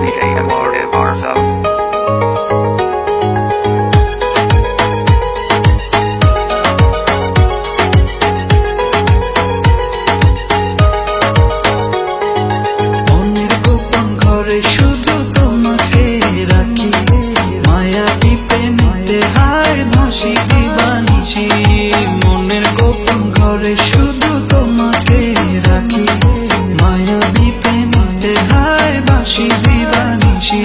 DJ Eduardo Barza. মনের গোপন ঘরে শুধু তোমাকে রাখি, মায়া টিপে নিতে হায় ভাসি দিবানিশি। মনের গোপন ঘরে শুধু তোমাকে রাখি, মায়া টিপে নিতে হায় ভাসি দিবানিশি।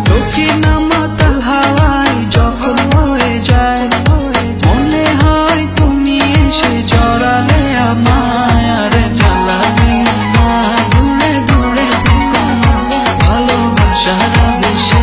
দক্ষিণ মাতাল হাওয়ায় যখন হয়ে যায়, মনে হয় তুমি এসে জড়ালে আমায় আর জ্বালাবে না। দূরে দূরে ভালোবাসার আবেশে